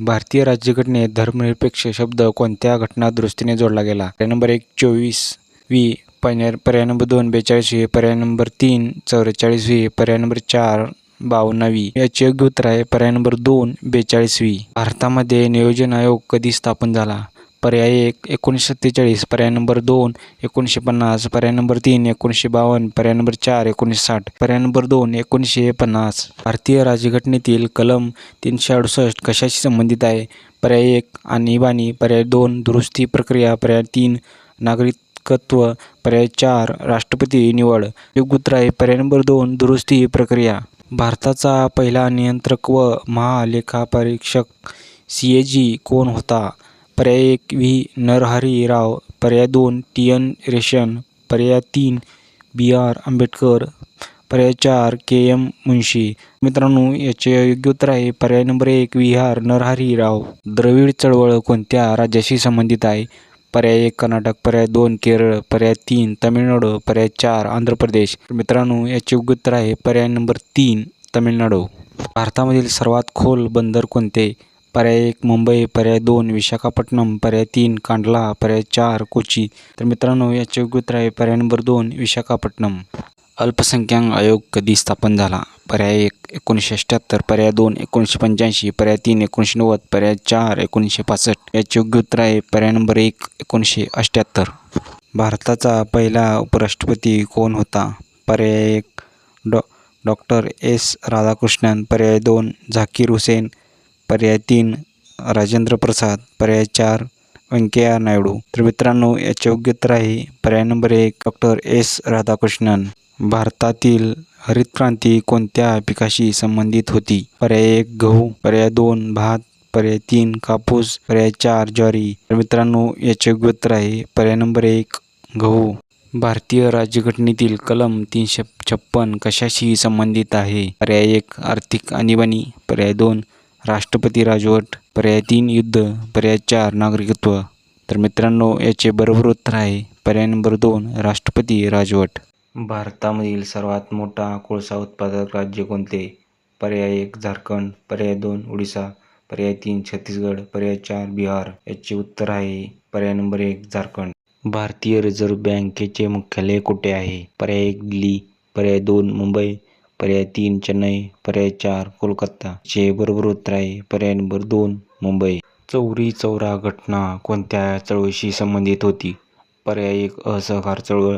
भारतीय राज्यघटनेत धर्मनिरपेक्ष शब्द कोणत्या घटना दुरुस्तीने जोडला गेला? पर्याय नंबर 1 24वी, पर्याय नंबर 2 42वी, पर्याय नंबर 3 44वी, पर्याय नंबर 4 52वी. याचे योग्य उत्तर आहे पर्याय नंबर 2 42वी. भारतामध्ये नियोजन आयोग कधी स्थापन झाला? पर्याय 1 1947, पर्याय नंबर 2 1950, पर्याय नंबर 3 1952, पर्याय नंबर 4 1960, पर्याय नंबर 2 1950. भारतीय राज्यघटनेतील कलम 368 कशाशी संबंधित आहे? पर्याय 1 आणीबाणी, पर्याय 2 दुरुस्ती प्रक्रिया, पर्याय 3 नागरिकत्व, पर्याय 4 राष्ट्रपती निवड. योग्य उत्तर आहे पर्याय नंबर 2 दुरुस्ती प्रक्रिया. भारताचा पहिला नियंत्रक व महालेखापरीक्षक CAG कोण होता? पर्याय 1 व्ही नरहरी राव, पर्याय 2 TN रेशन, पर्याय 3 BR आंबेडकर, पर्याय 4 KM मुन्शी. मित्रांनो, याचे योग्य उत्तर आहे पर्याय नंबर 1 WR नरहरी राव. द्रविड चळवळ कोणत्या राज्याशी संबंधित आहे? पर्याय 1 कर्नाटक, पर्याय 2 केरळ, पर्याय 3 तामिळनाडू, पर्याय 4 आंध्र प्रदेश. मित्रांनो, याचे योग्य उत्तर आहे पर्याय नंबर 3 तामिळनाडू. भारतामधील सर्वात खोल बंदर कोणते? पर्याय 1 मुंबई, पर्याय 2 विशाखापट्टणम, पर्याय 3 कांडला, पर्याय 4 कोची. तर मित्रांनो, याचे योग्य उत्तर आहे पर्याय नंबर 2 विशाखापट्टणम. अल्पसंख्याक आयोग कधी स्थापन झाला? पर्याय 1 1978, पर्याय 2 1985, पर्याय 3 1990, पर्याय 4 1965. याचे योग्य उत्तर आहे पर्याय नंबर 1 1978. भारताचा पहिला उपराष्ट्रपती कोण होता? पर्याय 1 डॉक्टर S राधाकृष्णन, पर्याय 2 झाकीर हुसेन, पर्याय 3 राजेंद्र प्रसाद, पर्याय 4 व्यंकय्या नायडू. तर मित्रांनो, याचे योग्य उत्तर आहे पर्याय नंबर 1 डॉक्टर S राधाकृष्णन. भारतातील हरित क्रांती कोणत्या पिकाशी संबंधित होती? पर्याय 1 गहू, पर्याय 2 भात, पर्याय 3 कापूस, पर्याय 4 ज्वारी. तर मित्रांनो, याचे योग्य उत्तर आहे पर्याय नंबर 1 गहू. भारतीय राज्यघटनेतील कलम 356 कशाशी संबंधित आहे? पर्याय 1 आर्थिक आणीबाणी, पर्याय 2 राष्ट्रपती राजवट, पर्याय 3 युद्ध, पर्याय 4 नागरिकत्व. तर मित्रांनो, याचे बरोबर उत्तर आहे पर्याय नंबर 2 राष्ट्रपती राजवट. भारतामधील सर्वात मोठा कोळसा उत्पादक राज्य कोणते? पर्याय 1 झारखंड, पर्याय 2 ओडिशा, पर्याय 3 छत्तीसगड, पर्याय 4 बिहार. याचे उत्तर आहे पर्याय नंबर 1 झारखंड. भारतीय रिझर्व्ह बँकेचे मुख्यालय कुठे आहे? पर्याय 1 दिल्ली, पर्याय 2 मुंबई, पर्याय 3 चेन्नई, पर्याय 4 कोलकाता. चे बरोबर उत्तर आहे पर्याय नंबर 2 मुंबई. चौरी चौरा घटना कोणत्या चळवळीशी संबंधित होती? पर्याय 1 असहकार चळवळ,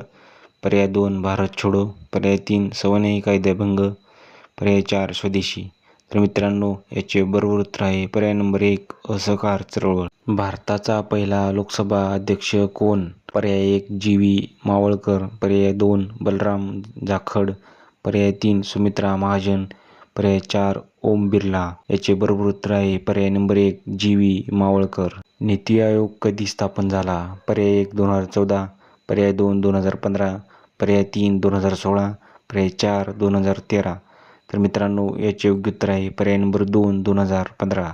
पर्याय 2 भारत छोडो, पर्याय 3 सविनय कायदेभंग, पर्याय 4 स्वदेशी. तर मित्रांनो, याचे बरोबर उत्तर आहे पर्याय नंबर 1 असहकार चळवळ. भारताचा पहिला लोकसभा अध्यक्ष कोण? पर्याय 1 GV मावळकर, पर्याय 2 बलराम जाखड, पर्याय 3 सुमित्रा महाजन, पर्याय 4 ओम बिर्ला. याचे बरोबर उत्तर आहे पर्याय नंबर 1 GV मावळकर. नीती आयोग कधी स्थापन झाला? पर्याय 1 2014, पर्याय 2 2015, पर्याय 3 2016, पर्याय 4 2013. तर मित्रांनो, याचे योग्य उत्तर आहे पर्याय नंबर 2 2015.